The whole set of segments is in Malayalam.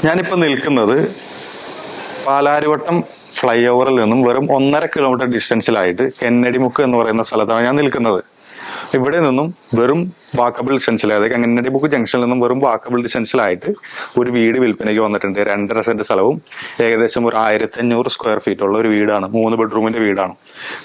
ഞാനിപ്പോൾ നിൽക്കുന്നത് പാലാരിവട്ടം ഫ്ലൈ ഓവറിൽ നിന്നും വെറും 1.5 കിലോമീറ്റർ ഡിസ്റ്റൻസിലായിട്ട് കെന്നഡിമുക്ക് എന്ന് പറയുന്ന സ്ഥലത്താണ് ഞാൻ നിൽക്കുന്നത്. ഇവിടെ നിന്നും വെറും വാക്കബിൾ ഡിസ്റ്റൻസിൽ, അതായത് കെന്നഡിമുക്ക് ജംഗ്ഷനിൽ നിന്നും വെറും വാക്കബിൾ ഡിസ്റ്റൻസിലായിട്ട് ഒരു വീട് വിൽപ്പനയ്ക്ക് വന്നിട്ടുണ്ട്. 2.5 സെന്റ് സ്ഥലവും ഏകദേശം ഒരു 1500 സ്ക്വയർ ഫീറ്റ് ഉള്ള ഒരു വീടാണ്. 3 ബെഡ്റൂമിന്റെ വീടാണ്.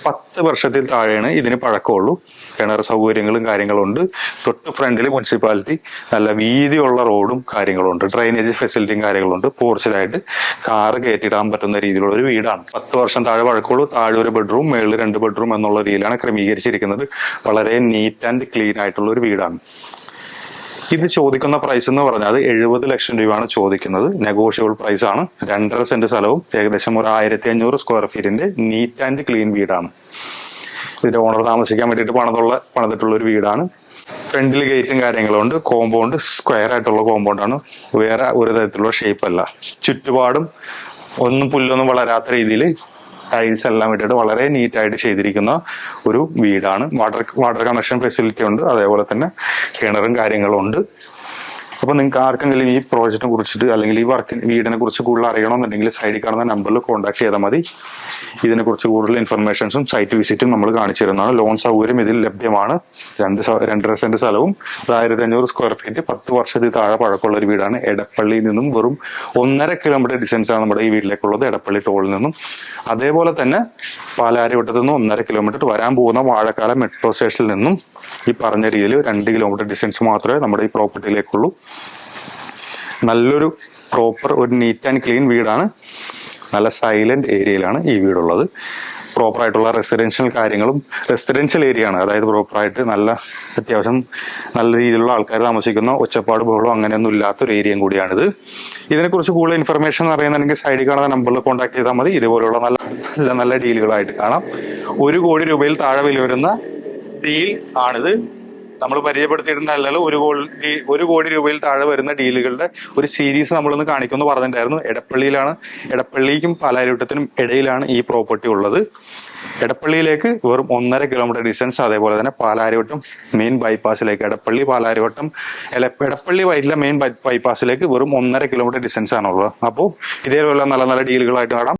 10 വർഷത്തിൽ താഴെയാണ് ഇതിന് പഴക്കമുള്ളൂ. കിണർ സൗകര്യങ്ങളും കാര്യങ്ങളുണ്ട്. തൊട്ട് ഫ്രണ്ടിൽ മുനിസിപ്പാലിറ്റി നല്ല വീതിയുള്ള റോഡും കാര്യങ്ങളുണ്ട്. ഡ്രൈനേജ് ഫെസിലിറ്റിയും കാര്യങ്ങളുണ്ട്. പോർച്ചിലായിട്ട് കാറ് കയറ്റിയിടാൻ പറ്റുന്ന രീതിയിലുള്ള ഒരു വീടാണ്. 10 വർഷം താഴെ പഴക്കമുള്ളൂ. താഴെ ഒരു ബെഡ്റൂം, മേളിൽ 2 ബെഡ്റൂം എന്നുള്ള രീതിയിലാണ് ക്രമീകരിച്ചിരിക്കുന്നത്. വളരെ നീറ്റ് ആൻഡ് ക്ലീൻ ആയിട്ടുള്ള ഒരു വീടാണ്. ഇത് ചോദിക്കുന്ന പ്രൈസ് എന്ന് പറഞ്ഞാൽ 70 ലക്ഷം രൂപയാണ് ചോദിക്കുന്നത്. നെഗോഷ്യബിൾ പ്രൈസ് ആണ്. 2.5 സെന്റ് സ്ഥലവും ഏകദേശം ഒരു 1500 സ്ക്വയർ ഫീറ്റിന്റെ നീറ്റ് ആൻഡ് ക്ലീൻ വീടാണ്. ഇതിന്റെ ഓണർ താമസിക്കാൻ വേണ്ടിയിട്ട് പണിതിട്ടുള്ള ഒരു വീടാണ്. ഫ്രണ്ടിൽ ഗേറ്റും കാര്യങ്ങളുണ്ട്. കോമ്പൗണ്ട് സ്ക്വയർ ആയിട്ടുള്ള കോമ്പൗണ്ടാണ്. വേറെ ഒരു തരത്തിലുള്ള ഷേപ്പ് അല്ല. ചുറ്റുപാടും ഒന്നും പുല്ലൊന്നും വളരാത്ത രീതിയിൽ ടൈൽസ് എല്ലാം ഇട്ടിട്ട് വളരെ നീറ്റ് ആയിട്ട് ചെയ്തിരിക്കുന്ന ഒരു വീടാണ്. വാട്ടർ കണക്ഷൻ ഫെസിലിറ്റി ഉണ്ട്. അതേപോലെ തന്നെ കിണറും കാര്യങ്ങളും ഉണ്ട്. അപ്പൊ നിങ്ങൾക്ക് ആർക്കെങ്കിലും ഈ പ്രോജക്റ്റിനെ കുറിച്ചിട്ട് അല്ലെങ്കിൽ ഈ വീടിനെ കുറിച്ച് കൂടുതൽ അറിയണമെന്നുണ്ടെങ്കിൽ സൈഡിൽ കാണുന്ന നമ്പറിൽ കോൺടാക്ട് ചെയ്താൽ മതി. ഇതിനെക്കുറിച്ച് കൂടുതൽ ഇൻഫർമേഷൻസും സൈറ്റ് വിസിറ്റും നമ്മൾ കാണിച്ചു തരുന്നതാണ്. ലോൺ സൗകര്യം ഇതിൽ ലഭ്യമാണ്. 2.5 സെന്റ് സ്ഥലവും 1500 സ്ക്വയർ ഫീറ്റ് 10 വർഷത്തിൽ താഴെ പഴക്കമുള്ള ഒരു വീടാണ്. എടപ്പള്ളിയിൽ നിന്നും വെറും 1.5 കിലോമീറ്റർ ഡിസ്റ്റൻസ് ആണ് നമ്മുടെ ഈ വീട്ടിലേക്കുള്ളത്, എടപ്പള്ളി ടോളിൽ നിന്നും. അതേപോലെ തന്നെ പാലാരിവട്ടത്തു നിന്ന് 1.5 കിലോമീറ്റർ വരാൻ പോകുന്ന വാഴക്കാല മെട്രോ സ്റ്റേഷനിൽ നിന്നും ഈ പറഞ്ഞ രീതിയിൽ 2 കിലോമീറ്റർ ഡിസ്റ്റൻസ് മാത്രമേ നമ്മുടെ ഈ പ്രോപ്പർട്ടിയിലേക്കുള്ളൂ. നല്ലൊരു പ്രോപ്പർ ഒരു നീറ്റ് ആൻഡ് ക്ലീൻ വീടാണ്. നല്ല സൈലന്റ് ഏരിയയിലാണ് ഈ വീടുള്ളത്. പ്രോപ്പറായിട്ടുള്ള റെസിഡൻഷ്യൽ ഏരിയ ആണ്. അതായത് പ്രോപ്പറായിട്ട് നല്ല അത്യാവശ്യം നല്ല രീതിയിലുള്ള ആൾക്കാർ താമസിക്കുന്ന, ഒച്ചപ്പാട് ബഹളം അങ്ങനെയൊന്നും ഇല്ലാത്തൊരു ഏരിയയും കൂടിയാണിത്. ഇതിനെക്കുറിച്ച് കൂടുതൽ ഇൻഫർമേഷൻ അറിയുന്നുണ്ടെങ്കിൽ സൈഡിൽ കാണുന്ന നമ്പറിൽ കോൺടാക്ട് ചെയ്താൽ മതി. ഇതുപോലുള്ള നല്ല നല്ല ഡീലുകളായിട്ട് കാണാം. 1 കോടി രൂപയിൽ താഴെ വില വരുന്ന ഡീൽ ആണിത്. നമ്മൾ പരിചയപ്പെടുത്തിയിട്ടുണ്ടല്ലോ 1 കോടി രൂപയിൽ താഴെ വരുന്ന ഡീലുകളുടെ ഒരു സീരീസ് നമ്മളൊന്ന് കാണിക്കുമെന്ന് പറഞ്ഞിട്ടുണ്ടായിരുന്നു. എടപ്പള്ളിക്കും പാലാരിവട്ടത്തിനും ഇടയിലാണ് ഈ പ്രോപ്പർട്ടി ഉള്ളത്. എടപ്പള്ളിയിലേക്ക് വെറും 1.5 കിലോമീറ്റർ ഡിസ്റ്റൻസ്. അതേപോലെ തന്നെ പാലാരിവട്ടം മെയിൻ ബൈപ്പാസിലേക്ക് എടപ്പള്ളി വൈറ്റില മെയിൻ ബൈപ്പാസിലേക്ക് വെറും 1.5 കിലോമീറ്റർ ഡിസ്റ്റൻസ് ആണുള്ളത്. അപ്പോൾ ഇതേപോലെ നല്ല നല്ല ഡീലുകളായിട്ട് കാണാം.